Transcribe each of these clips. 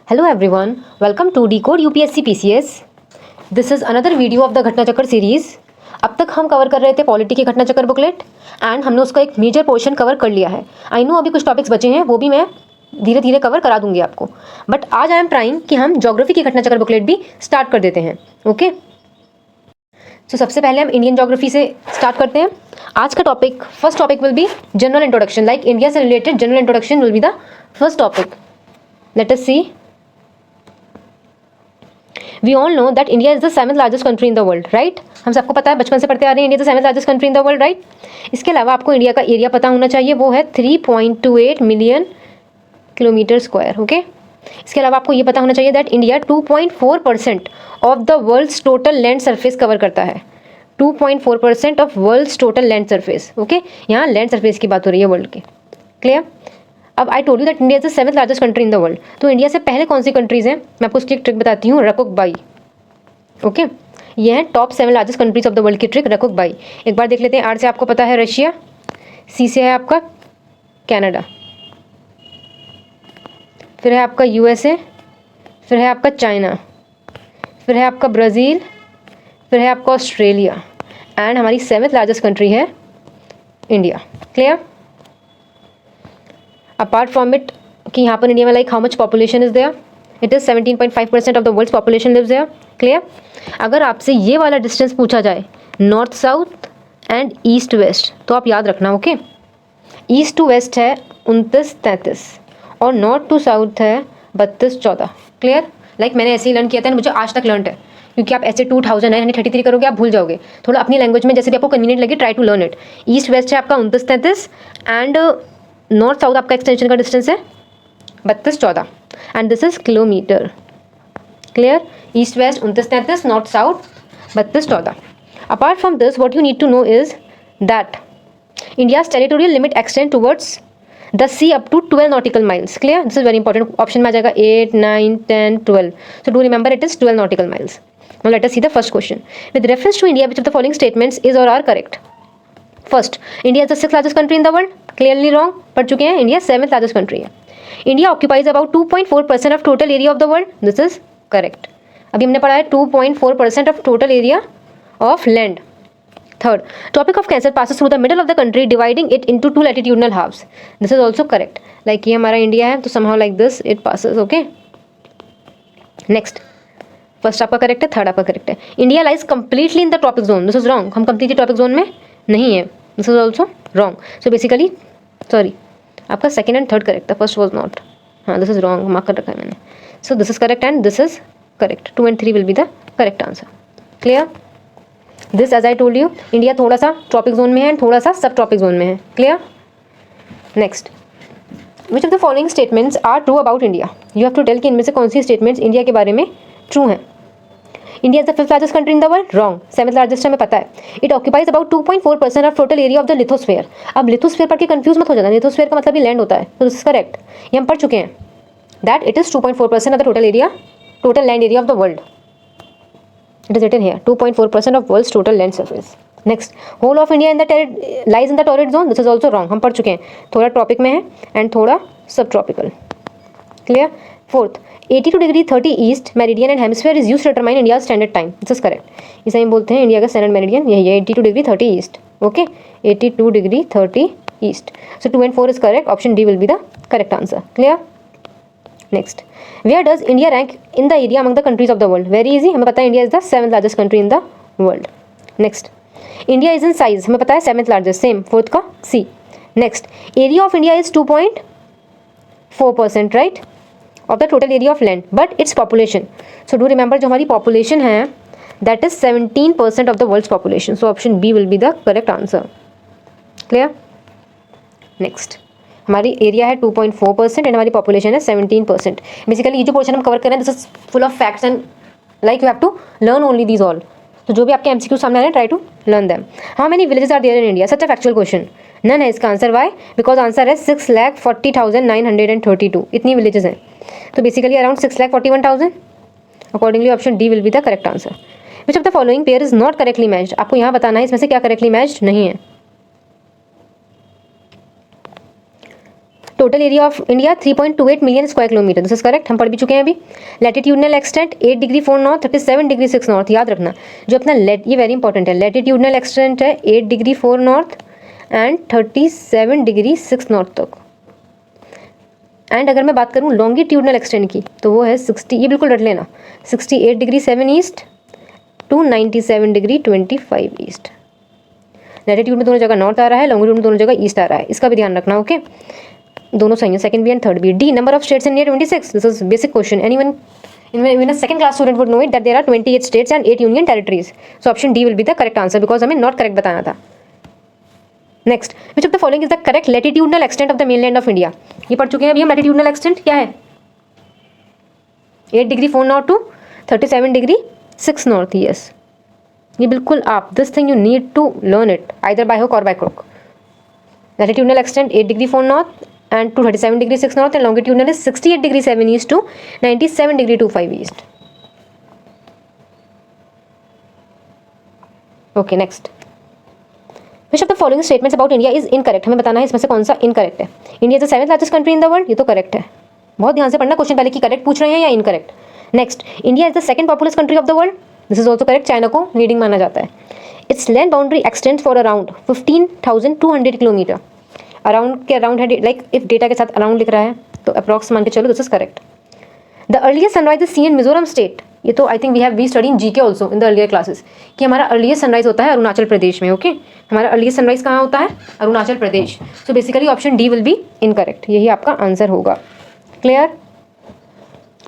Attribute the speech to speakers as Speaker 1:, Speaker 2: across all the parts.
Speaker 1: Hello everyone, welcome to Decode UPSC PCS. This is another video of the घटना चक्कर series. अब तक हम कवर कर रहे थे पॉलिटी की घटना चक्कर बुकलेट एंड हमने उसका एक मेजर पोर्शन कवर कर लिया है. आई नो अभी कुछ टॉपिक्स बचे हैं, वो भी मैं धीरे धीरे कवर करा दूंगी आपको. बट आज आई एम ट्राइंग कि हम ज्योग्राफी की घटना चक्कर बुकलेट भी स्टार्ट कर देते हैं. ओके सो सबसे पहले हम इंडियन ज्योग्राफी से स्टार्ट करते हैं. आज का topic, first topic will be general introduction. Like India से related general introduction will be the first topic. Let us see. We all know that India is the 7th largest country in the world, right? हम सबको पता है, बचपन से पढ़ते आ रहे हैं, India the 7th largest country in the world, right? इसके अलावा आपको इंडिया का एरिया पता होना चाहिए, वो है 3.28 मिलियन किलोमीटर स्क्वायर. ओके इसके अलावा आपको ये पता होना चाहिए that India 2.4% of the world's total land surface cover करता है. 2.4% of world's total land surface. Okay यहाँ लैंड सरफेस की बात हो रही है वर्ल्ड की. क्लियर? अब I told you that India is the 7th largest country in the world. तो इंडिया से पहले कौन सी कंट्रीज हैं, मैं आपको उसकी एक ट्रिक बताती हूँ, रकुक बाई. ओके ये है top 7 largest countries of the world की ट्रिक, रकुक बाई. एक बार देख लेते हैं. आर से आपको पता है रशिया, सी से है आपका कनाडा, फिर है आपका यूएसए, फिर है आपका चाइना, फिर है आपका ब्राज़ील, फिर है आपका ऑस्ट्रेलिया एंड हमारी 7th लार्जेस्ट कंट्री है India. Clear? Apart from it कि यहाँ पर इंडिया में like how much population is there, it is 17.5% of the world's population lives there. Clear? अगर आपसे ये वाला डिस्टेंस पूछा जाए north south and east west तो आप याद रखना. ओके ईस्ट टू वेस्ट है 29-33 और नॉर्थ टू साउथ है 32-14. क्लियर? लाइक मैंने ऐसे ही लर्न किया था, मुझे आज तक लर्न है, क्योंकि आप ऐसे 2933 करोगे आप भूल जाओगे. थोड़ा अपनी लैंग्वेज में जैसे भी आपको कन्वीनियंट लगे try to learn it. East west है आपका 29-33 एंड नॉर्थ साउथ आपका एक्सटेंशन का डिस्टेंस है 32-14 and this is kilometre. Clear? East west 29-33, north south 32-14. Apart from this what you need to know is that India's territorial limit extend towards the sea up to 12 nautical miles. Clear? This is very important. Option में आ जाएगा 8, 9, 10, 12. So do remember it is 12 nautical miles. Now let us see the first question. With reference to India, which of the following statements is or are correct? First, India is the 6th largest country in the world. Clearly wrong. पढ़ चुके हैं, India 7th largest country है. India occupies about 2.4% of total area of the world. This is correct. अभी हमने पढ़ा है 2.4% of total area of land. Third, Tropic of cancer passes through the middle of the country dividing it into 2 latitudinal halves. This is also correct. Like ये हमारा India है तो somehow like this it passes. Okay next, first आपका correct है, third आपका correct है. India lies completely in the tropic zone. This is wrong. हम completely tropic zone में नहीं है. This is also wrong. So basically sorry आपका second and third correct था, फर्स्ट वॉज नॉट. हाँ दिस इज रॉन्ग, मार्क कर रखा है मैंने. So this is correct and this is correct. 2 and 3 will be the correct answer. Clear? This as I told you India थोड़ा सा tropic zone में है एंड थोड़ा सा सब ट्रॉपिक जोन में है. Clear? Next, which of the following statements are true about India. You have to tell कि इनमें से कौन सी स्टेटमेंट्स इंडिया के बारे में ट्रू हैं. India is the 5th largest country in the world. Wrong. 7th largest हमें पता है. It occupies about 2.4% of total area of the lithosphere. अब लिथोस्फेयर पढ़ के कंफ्यूज मत हो जाना. लिथोस्फेयर का मतलब ही लैंड होता है. तो दिस इज करेक्ट. ये हम पढ़ चुके हैं that it is 2.4% of the total area, total land area of the world. It is written here 2.4% of world's total land surface. Next, whole of India in the lies in the torrid zone. This is also wrong. हम पढ़ चुके हैं थोड़ा tropic में है and थोड़ा subtropical. Clear? Fourth, 82 degree 30 east meridian and hemisphere is used to determine India standard time. This is correct. इसे हम बोलते हैं इंडिया का स्टैंडर्ड मेरिडियन यही है 82 degree 30 east. Okay 82 degree 30 east. So 2 and 4 is correct. Option D will be the correct answer. Clear? Next, where does India rank in the area among the countries of the world. Very easy. हमें पता है India is the 7th largest country in the world. Next, India is in size. हमें पता है 7th largest. Same fourth का C. Next, area of India is 2.4%, right, of the total area of land, but its population. So do remember जो हमारी population है that is 17% of the world's population. So option B will be the correct answer. Clear? Next, हमारी area है 2.4% and हमारी population है 17%. Basically ये जो portion हम कवर कर रहे हैं this is full of facts and like you have to learn only these all. तो जो भी आपके MCQ सामने आ रहे हैं try to learn them. How many villages are there in India. Such a factual question. None है इसका आंसर. वाई? बिकॉज आंसर है 6,40,932. इतनी विलेजेस हैं. तो basically around 6,41,000. Accordingly option D will be the correct answer. Which of the following pair is not correctly matched. आपको यहाँ बताना है इसमें से क्या करेक्टली मैच्ड नहीं है. Total area of India 3.28 million square kilometre, this is correct, हम पढ़ भी चुके हैं अभी। Latitudinal extent 8 degree 4 north, 37 degree 6 north, याद रखना जो अपना ये वेरी इंपॉर्टेंट है, लैटिट्यूडनल एक्सटेंट है 8 degree 4 north and 37 degree 6 north तक। एंड अगर मैं बात करूँ लॉन्गिट्यूडनल एक्सटेंट की तो वो है 60, ये बिल्कुल रट लेना, 68 degree 7 east to 97 degree 25 east. Latitude में दोनों जगह नॉर्थ आ रहा है, लॉन्गिट्यूड में दोनों जगह ईस्ट आ रहा है, इसका भी ध्यान रखना। ओके, दोनों सही है, second B and third B. D, number of states in India 26, this is basic question, anyone even a second class student would know it that there are 28 states and 8 union territories. So option D will be the correct answer because हमें not correct बताना था। Next, which of the following is the correct latitudinal extent of the mainland of India? ये पढ़ चुके हैं अभी हम, latitudinal extent क्या है, 8 degree 4 north to 37 degree 6 north. Yes, ये बिल्कुल आप, this thing you need to learn it either by hook or by crook. latitudinal extent 8 degree 4 north and to 37 degree 6 north and longitudinal is 68 degree 7 east to 97 degree 25 east. Okay, next. Which of the following statements about India is incorrect? हमें बताना है इसमें से कौन सा incorrect है। India is the 7th largest country in the world, ये तो करेक्ट है, बहुत ध्यान से पढ़ना क्वेश्चन पहले कि करेक्ट पूछ रहे हैं या incorrect. Next, India is the second populace country of the world, this is also correct, China को लीडिंग माना जाता है। It's land boundary x tends for around 15,200 kilometre. Around के अराउंड है, लाइक इफ डेटा के साथ अराउंड लिख रहा है तो अप्रॉक्स मान के चलो, this is correct. The earliest sunrise is seen in Mizoram state, ये तो I think we study in GK also in the earlier classes कि हमारा अर्लीस्ट सनराइज होता है अरुणाचल प्रदेश में। ओके, हमारा अर्लीस्ट सनराइज कहाँ होता है, Arunachal Pradesh. So basically option D will be incorrect, यही आपका आंसर होगा। Clear?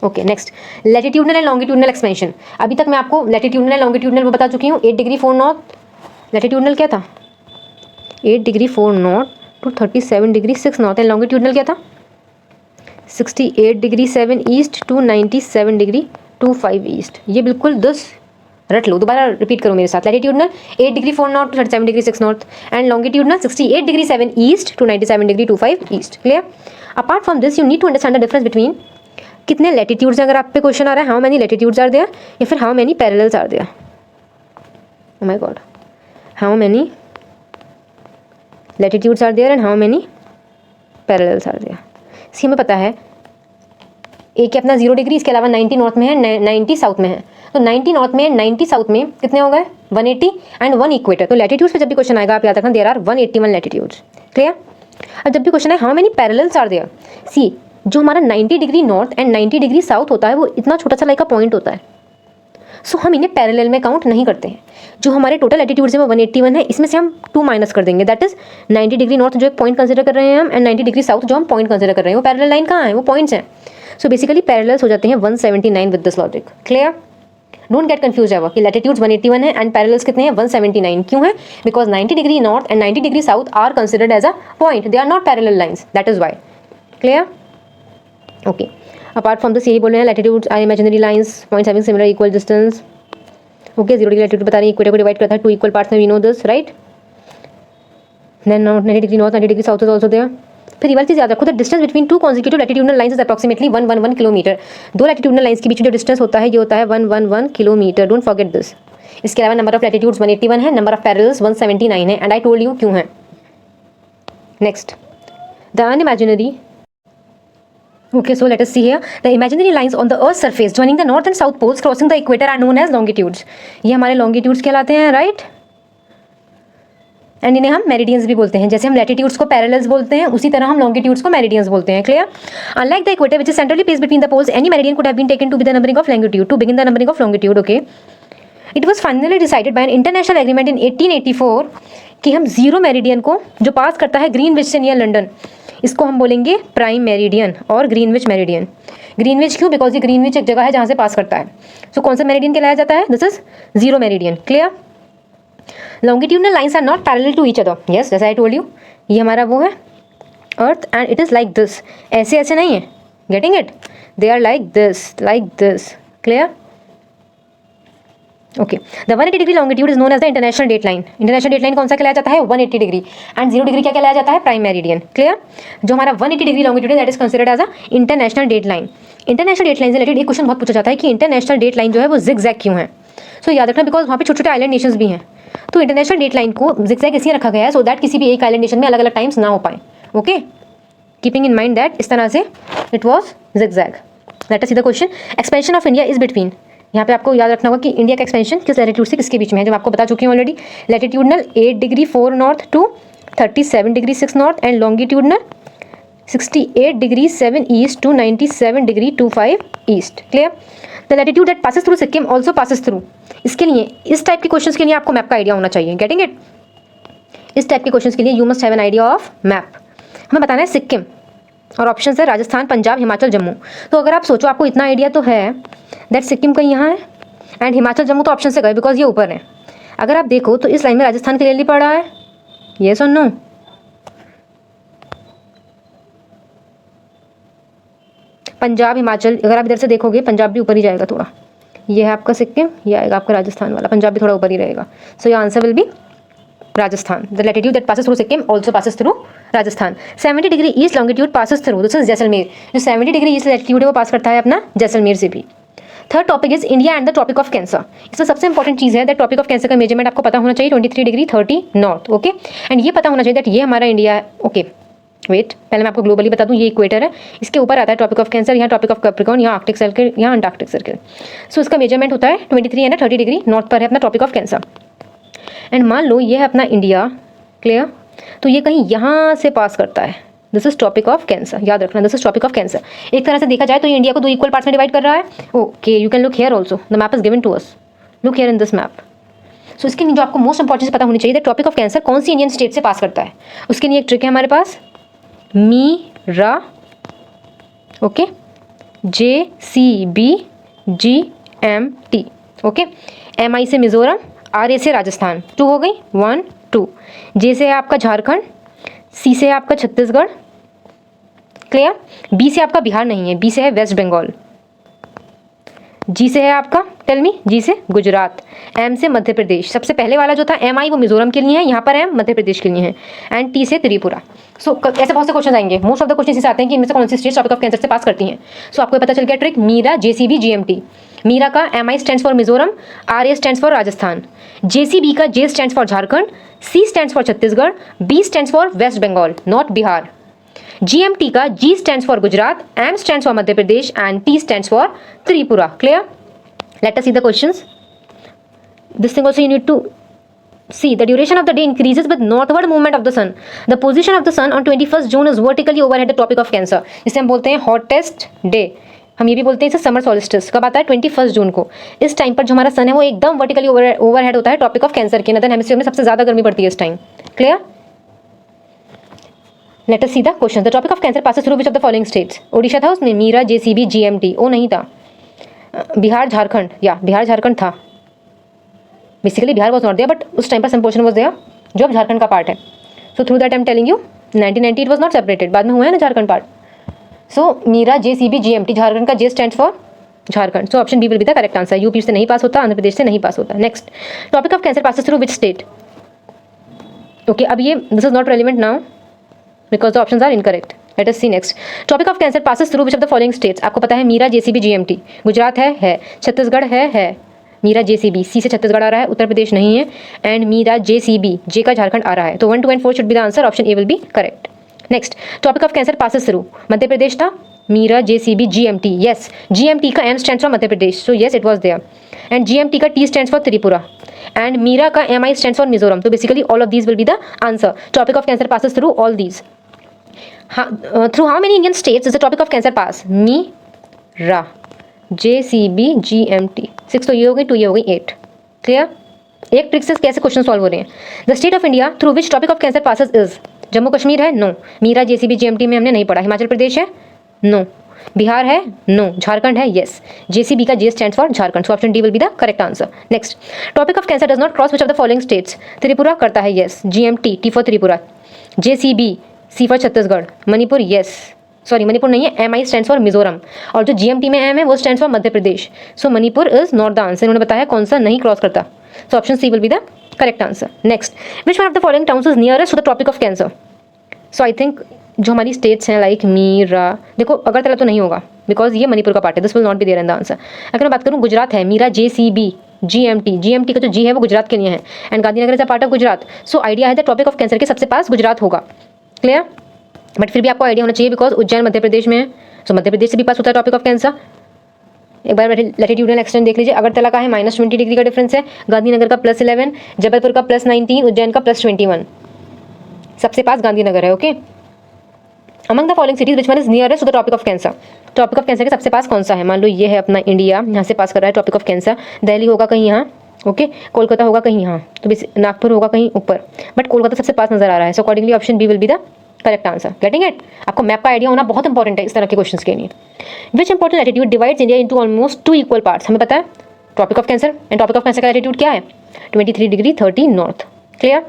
Speaker 1: Okay, next, latitudinal and longitudinal expansion. अभी तक मैं आपको लैटिट्यूडनल एंड लॉन्गिट्यूडनल वो बता चुकी हूँ। 8 डिग्री 4 नॉर्थ लैटिट्यूडनल क्या था, 8 degree 4 north to 37 degree 6 north and longitudinal क्या था, 68 degree 7 east to 97 degree 25 east. ये बिल्कुल 10 रट लो, दोबारा रिपीट करो मेरे साथ। Latitudinal 8 degree 4 north to 37 degree 6 north and longitudinal 68 degree 7 east to 97 degree 25 east. Clear? Apart from this you need to understand the difference between कितने लैटिट्यूड्स, अगर आप पे क्वेश्चन आ रहा है how many latitudes are there, या फिर how many parallels are there. Oh my god, how many latitudes are there and how many parallels are there. इसकी हमें पता है, एक है अपना 0 डिग्री, इसके अलावा 90 नॉर्थ में है, 90 साउथ में है। तो 90 नॉर्थ में 90 साउथ में कितने हो गए, 180 एंड 1 इक्वेटर। तो लैटिट्यूड्स पे जब भी क्वेश्चन आएगा आप याद रखना देयर आर 181 लैटिट्यूड्स। क्लियर? अब जब भी क्वेश्चन है how many parallels are there, see जो हमारा 90 degree north and 90 degree south होता है वो इतना छोटा सा लाइक का पॉइंट होता है, सो हम इन्हें पैरेलल में काउंट नहीं करते हैं। जो हमारे टोटल एटीट्यूड है वो 181 है, इसमें से हम 2 माइनस कर देंगे, दैट इज 90 डिग्री नॉर्थ जो एक पॉइंट कंसिडर कर रहे हैं हम एंड 90 डिग्री साउथ जो हम पॉइंट कंसिडर कर रहे हैं। वो पैरेलल लाइन कहाँ है, वो पॉइंट्स हैं। सो बेसिकली पैरेलल्स हो जाते हैं 179 with this logic. Clear? Don't get confuse है कि लैटिट्यूड्स 181 है एंड पैरेलल्स कितने हैं 179। क्यों है? Because 90 degree north and 90 degree south are considered as a point, they are not parallel lines, that is why. Clear? Okay, apart from this यही बोल रहे हैं latitudes are imaginary lines points having similar equal distance. Okay, 0 degree latitude बता रही है, equator को divide करता है 2 इक्वल पार्ट्स में, we know this right. Then 90 degree north 90 degree south is also there. फिर ये वाली चीज़ याद रखो, the distance between 2 consecutive latitudinal lines is approximately 111 kilometre. 2 latitudinal lines के बीच जो डिस्टेंस होता है ये होता है 111 किलोमीटर, डोंट फॉरगेट दिस। इसके अलावा नंबर ऑफ लैटिट्यूड्स 181 है, नंबर ऑफ पैरेलल्स 179 है एंड आई टोल्ड यू क्यों है। Next, the unimaginary Okay, so let us see here. The imaginary lines on the Earth's surface joining the north and south poles crossing the equator are known as longitudes. ये हमारे longitudes कहलाते हैं, right? And इन्हें हम meridians भी बोलते हैं। जैसे हम लैटिट्यूड्स को पैरेलल्स बोलते हैं उसी तरह हम लॉन्गिट्यूड्स को मेरिडियंस बोलते हैं। Clear? Unlike the equator which is centrally placed between the poles, any meridian could have been taken to be the numbering of longitude to begin the numbering of longitude. Okay, it was finally decided by an international agreement in 1884 कि हम zero meridian को जो पास करता है Greenwich से near London, इसको हम बोलेंगे प्राइम मेरिडियन और ग्रीनविच मेरिडियन। ग्रीनविच क्यों? बिकॉज ये ग्रीनविच एक जगह है जहाँ से पास करता है। सो कौन सा मेरिडियन कहलाया जाता है? This is zero meridian. Clear? Longitudinal lines are not parallel to each other. Yes, जैसा आई टोल्ड यू, ये हमारा वो है earth and it is like this, ऐसे ऐसे नहीं है, getting it? They are like this. Clear? Okay, the 180 degree longitude is known as the international date line. International date line कौन सा कहलाया जाता है? 180 डिग्री। एंड 0 डिग्री क्या कहलाया जाता है? Prime meridian. क्लियर? जो हमारा 180 डिग्री लॉन्गिट्यूड है that is considered as a international date line. International date line से रिलेटेड एक क्वेश्चन बहुत पूछा जाता है कि इंटरनेशनल डेट लाइन जो है वो जिगजैग क्यों है। सो याद रखना बिकॉज वहाँ पे छोटे छोटे आइलैंड नेशंस भी हैं, तो इंटरनेशनल डेट लाइन को जिगजैग इसलिए रखा गया है सो दैट किसी भी एक आइलैंड नेशन में अलग अलग टाइम्स ना हो पाए। Okay, keeping in mind that इस तरह से it was zigzag. Late us see the question. Expansion of India is between, यहाँ पे आपको याद रखना होगा कि इंडिया का एक्सपेंशन किस लैटिट्यूड से किसके बीच में है, जो आपको बता चुकी हूँ already. Latitudinal 8 degree 4 north to 37 degree 6 north and longitudinal 68 degree 7 east to 97 degree 25 east. Clear. The latitude that passes through Sikkim also passes through. इसके लिए इस टाइप के क्वेश्चन के लिए आपको मैप का आइडिया होना चाहिए. Getting it. इस टाइप के क्वेश्चन के लिए you must have an idea of map. हमें बताना है सिक्किम और ऑप्शन है राजस्थान, पंजाब, हिमाचल, जम्मू. तो अगर आप सोचो आपको इतना आइडिया तो है दैट सिक्किम कहीं यहाँ है एंड हिमाचल जम्मू तो ऑप्शन से गए बिकॉज ये ऊपर है. अगर आप देखो तो इस लाइन में राजस्थान क्लियरली पड़ा है. येस और नो. पंजाब, हिमाचल, अगर आप इधर से देखोगे पंजाब भी ऊपर ही जाएगा थोड़ा. ये है आपका सिक्किम, ये आएगा आपका राजस्थान वाला. पंजाब भी थोड़ा ऊपर ही रहेगा. So your answer will be Rajasthan. The latitude that passes through Sikkim also passes through Rajasthan. 70 degree east longitude passes through, this is Jaisalmer. जो 70 डिग्री ईस्ट लैटिट्यूड है वो पास करता है अपना जैसलमेर से भी. Third topic is India and the tropic of cancer. इसमें सबसे इंपॉर्टेंट चीज़ है दैट ट्रॉपिक ऑफ कैंसर का मेजरमेंट आपको पता होना चाहिए 23 डिग्री 30 नॉर्थ. ओके. एंड ये पता होना चाहिए दैट ये हमारा इंडिया है. ओके वेट, पहले मैं आपको ग्लोबली बता दूं. ये इक्वेटर है, इसके ऊपर आता है ट्रॉपिक ऑफ कैंसर, यहाँ ट्रॉपिक ऑफ कैप्रिकॉर्न, यहाँ आर्कटिक सर्किल, यहाँ अंटार्कटिक सर्किल. सो इसका मेजरमेंट होता है 23 एंड 30 डिग्री नॉर्थ पर है अपना ट्रॉपिक ऑफ कैंसर. एंड मान लो ये है अपना इंडिया. क्लियर. तो ये कहीं यहाँ से पास करता है. This is topic of cancer. याद रखना this is topic of cancer. एक तरह से देखा जाए तो ये इंडिया को 2 इक्वल पार्ट्स में डिवाइड कर रहा है. Okay you can look here also, the map is given to us. Look here in this map. So इसके लिए जो आपको मोस्ट इंपॉर्टेंट पता होनी चाहिए टॉपिक ऑफ कैंसर कौन सी इंडियन स्टेट से पास करता है. उसके लिए एक ट्रिक है हमारे पास. Mira. Okay. JCB GMT. Okay. MI से मिजोरम, RA से राजस्थान. 2 हो गई. 1 2. J से है आपका झारखंड, C से है आपका छत्तीसगढ़. क्लियर. B से आपका बिहार नहीं है, B से है वेस्ट बंगाल. G से है आपका टेल मी, G से गुजरात. M से मध्य प्रदेश. सबसे पहले वाला जो था MI वो मिजोरम के लिए है, यहाँ पर M मध्य प्रदेश के लिए है. एंड T से त्रिपुरा. सो ऐसे बहुत से क्वेश्चन आएंगे. मोस्ट ऑफ द क्वेश्चन इसे आते हैं कि इनमें से कौन सी स्टेट टॉपिक ऑफ कैंसर से पास करती हैं. सो आपको पता चल गया trick. Meera JCB GMT. Meera का MI stands for Mizoram, RA stands for Rajasthan, JCB का J stands for Jharkhand, C stands for Chhattisgarh, B stands for West Bengal not Bihar, GMT का G stands for Gujarat, M stands for Madhya Pradesh and T stands for Tripura. Clear. Let us see the questions. This thing also you need to see. The duration of the day increases with northward movement of the sun. The position of the sun on 21st June is vertically overhead the tropic of Cancer. इसे हम बोलते हैं hottest day. हम ये भी बोलते हैं इसे समर सोलिस्टिस. कब आता है 21 जून को. इस टाइम पर जो हमारा सन है वो एकदम वर्टिकली ओवरहेड होता है ट्रॉपिक ऑफ कैंसर के. नदर्न हेमिस्फीयर में सबसे ज़्यादा गर्मी पड़ती है इस time. Clear. Let us see the question. The tropic of cancer passes through which of the following states. Odisha था उसमें, मीरा JCB GMT. ओ नहीं था. बिहार झारखंड, या बिहार झारखंड था. Basically Bihar was not there but उस टाइम पर सम पोर्शन वॉज देयर जो अब झारखंड का पार्ट है. So through that I am telling you 1990 it was not separated. बाद में हुआ है ना Jharkhand part. So Meera JCB GMT. Jharkhand का J stands for Jharkhand. So option B will be the correct answer. UP से नहीं पास होता, आंध्र प्रदेश से नहीं पास होता. Next. Topic of cancer passes through which state. Okay अब ये this is not relevant now because the options are incorrect. Let us see next. Topic of cancer passes through which of the following states. आपको पता है Meera JCB GMT. Gujarat है. छत्तीसगढ़ है. Meera JCB. C से छत्तीसगढ़ आ रहा है, उत्तर प्रदेश नहीं है. And Meera JCB. J का झारखंड आ रहा है. तो 1 2 and 4 should be the answer. Option A will be correct. Next. Topic of cancer passes through. Madhya Pradesh था. Mira JCB GMT. Yes. GMT का M stands for Madhya Pradesh. So yes it was there. And GMT का T stands for Tripura. And Mira का MI stands for Mizoram. तो basically all of these will be the answer. Topic of cancer passes through all these. Through how many Indian states is the topic of cancer pass? Meera JCB GMT. 6 तो ये हो गई, 2 ये हो गई, 8. Clear. एक trick से कैसे क्वेश्चन सॉल्व हो रहे हैं. The state of India through which topic of cancer passes is. Jammu Kashmir है. नो. मीरा JCB GMT में हमने नहीं पढ़ा. हिमाचल प्रदेश है. नो. बिहार है. नो. झारखंड है. येस. JCB का J stands for Jharkhand. So option D will be the correct answer. Next. Topic of cancer does not cross which of the following states. Tripura करता है. Yes. GMT T for Tripura. JCB C for Chhattisgarh. Manipur yes. Sorry Manipur नहीं है. MI stands for Mizoram. और जो GMT में M है वो stands for Madhya Pradesh. So Manipur is not the answer. उन्होंने बताया कौन सा नहीं क्रॉस करता. So option C will be the correct answer. Next. Which one of the following towns is nearest to the tropic of cancer. So I think जो हमारी states हैं like Meera, देखो अगरतला तो नहीं होगा बिकॉज ये मणिपुर का पार्ट है. This will not be there in the answer. अगर मैं बात करूँ गुजरात है. Meera JCB GMT. GMT का जो G है वो गुजरात के लिए है. And Gandhinagar is a part of Gujarat. So idea है द टॉपिक ऑफ कैंसर के सबसे पास गुजरात होगा. क्लियर. बट फिर भी आपको आइडिया होना चाहिए बिकॉज उज्जैन मध्य प्रदेश में है, सो मध्य प्रदेश से भी पास होता है टॉपिक ऑफ कैंसर। एक बार लैटिट्यूडनल एक्सटेंट देख लीजिए, अगरतला का है -20 डिग्री का डिफरेंस है, गांधीनगर का +11, जबलपुर का +19, उज्जैन का +21, सबसे पास गांधीनगर है। Okay, among the following cities which one is nearest to the topic of cancer, topic of cancer के सबसे पास कौन सा है? मान लो ये है अपना इंडिया, यहाँ से पास कर रहा है टॉपिक ऑफ कैंसर, दिल्ली होगा कहीं यहाँ, ओके, कोलकाता होगा कहीं यहाँ, तो नागपुर होगा कहीं ऊपर, बट कोलकाता सबसे पास नजर आ रहा है, so accordingly option B will be the correct answer. Getting it? आपको मैप का आइडिया होना बहुत इंपॉर्टेंट है इस तरह के क्वेश्चन के लिए। Which important latitude divides India into almost 2 equal parts? हमें पता है topic of cancer, and topic of cancer का लैटिट्यूड क्या है? 23 degree 30 north. Clear?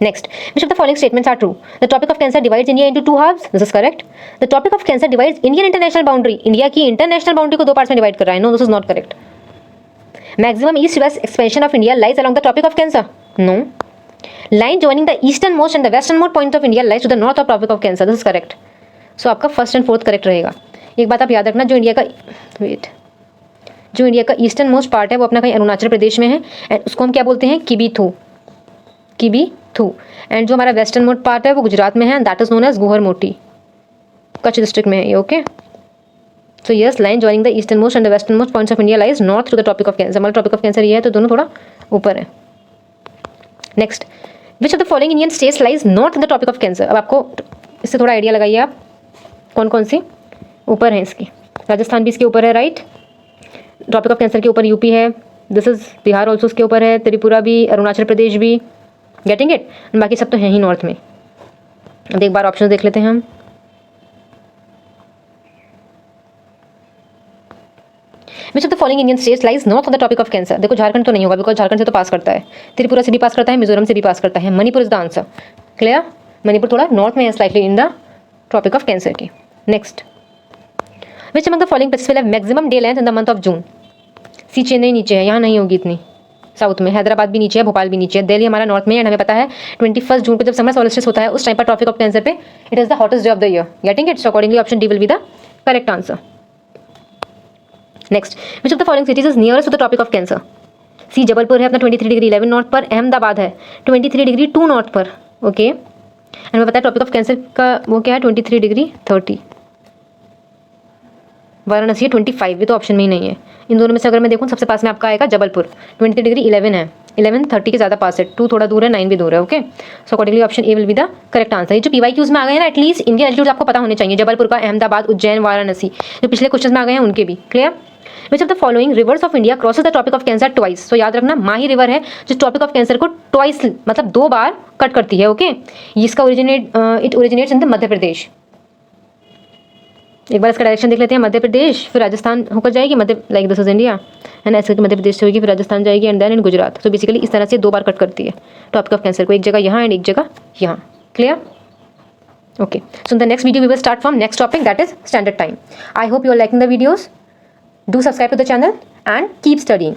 Speaker 1: Next, which of the following statements are true? The topic of cancer divides India into 2 halves. This is correct. The topic of cancer divides Indian international boundary. India की international boundary को 2 parts में divide कर रहा है. No, this is not correct. Maximum east-west expansion of India lies along the topic of cancer. No. Line joining the easternmost and the westernmost point of India lies to the north of topic of cancer. This is correct. So आपका first and fourth correct रहेगा. एक बात आप याद रखना, जो India का eastern most part है वो अपना कहीं अरुणाचल प्रदेश में है, एंड उसको हम क्या बोलते हैं? किबीथू। एंड जो हमारा वेस्टर्न मोस्ट पार्ट है वो गुजरात में है, that is known as Guharmoti, Kutch district में है ये। Okay, so yes, line joining the eastern most and the western most points of India lies north to the topic of cancer. हमारा टॉपिक ऑफ कैंसर ये है तो दोनों थोड़ा ऊपर है। Next, which of the following Indian states lies north in the topic of cancer? अब आपको इससे थोड़ा आइडिया लगाइए आप, कौन कौन सी ऊपर है इसकी। राजस्थान भी इसके ऊपर है, राइट। टॉपिक ऑफ कैंसर के ऊपर यूपी है, दिस इज बिहार ऑल्सो उसके ऊपर है, त्रिपुरा भी, अरुणाचल प्रदेश भी। Getting it? बाकी सब तो हैं ही नॉर्थ में। अब एक बार ऑप्शन देख लेते हैं हम। विच of the following Indian states lies north of the topic of cancer? देखो झारखंड तो नहीं होगा बिकॉज झारखंड से तो पास करता है, त्रिपुरा से भी पास करता है, मिजोरम से भी पास करता है, Manipur is the answer. Clear? Manipur थोड़ा नॉर्थ में है slightly in the topic of cancer की। Next, which among the following places will have maximum day length in the month of June? See, Chennai नीचे है, यहाँ नहीं होगी इतनी, साउथ में। हैदराबाद भी नीचे है, भोपाल भी नीचे है, दिल्ली हमारा नॉर्थ में है, एंड हमें पता है 21 जून को जब समर सॉल्स्टिस होता है उस टाइम पर टॉपिक ऑफ कैंसर पे it is the hottest day of the year. Getting it? So accordingly option D will be the correct answer. Next, which of the following cities is nearest to the topic of cancer? See, Jabalpur है अपना 23 degree 11 north पर, अहमदाबाद है 23 degree 2 north पर। Okay, and हमें पता है topic of cancer का वो क्या है? 23 डिग्री 30। वाराणसी है 25, ये तो ऑप्शन में ही नहीं है। इन दोनों में से अगर मैं देखूँ सबसे पास में आपका आएगा जबलपुर, 23 डिग्री 11 है, 11 30 के ज़्यादा पास है, 2 थोड़ा दूर है, 9 भी दूर है। Okay, so accordingly option A will be the correct answer. ये जो PYQs में आ गए हैं ना, एटलीस्ट इनके एल्टीट्यूड आपको पता होने चाहिए, जबलपुर का, अहमदाबाद, उज्जैन, वाराणसी, जो पिछले क्वेश्चन में आ गए हैं उनके भी। Clear? Which of the following rivers of India crosses the topic of cancer twice? So याद रखना, माही रिवर है जो टॉपिक ऑफ कैंसर को ट्वाइस मतलब 2 बार कट करती है। ओके, इसका it originates in the Madhya Pradesh. एक बार इसका डायरेक्शन देख लेते हैं, मध्य प्रदेश, फिर राजस्थान होकर जाएगी, Madhya like this is India, and ऐसे मध्य प्रदेश से होगी, फिर राजस्थान जाएगी, एंड देन इन गुजरात। तो बेसिकली इस तरह से 2 बार कट करती है टॉपिक ऑफ कैंसर को, एक जगह यहाँ एंड एक जगह यहाँ। Clear? Okay, so in the next video we will start from next topic, that is standard time. I hope you are liking the videos. Do subscribe to the channel and keep studying.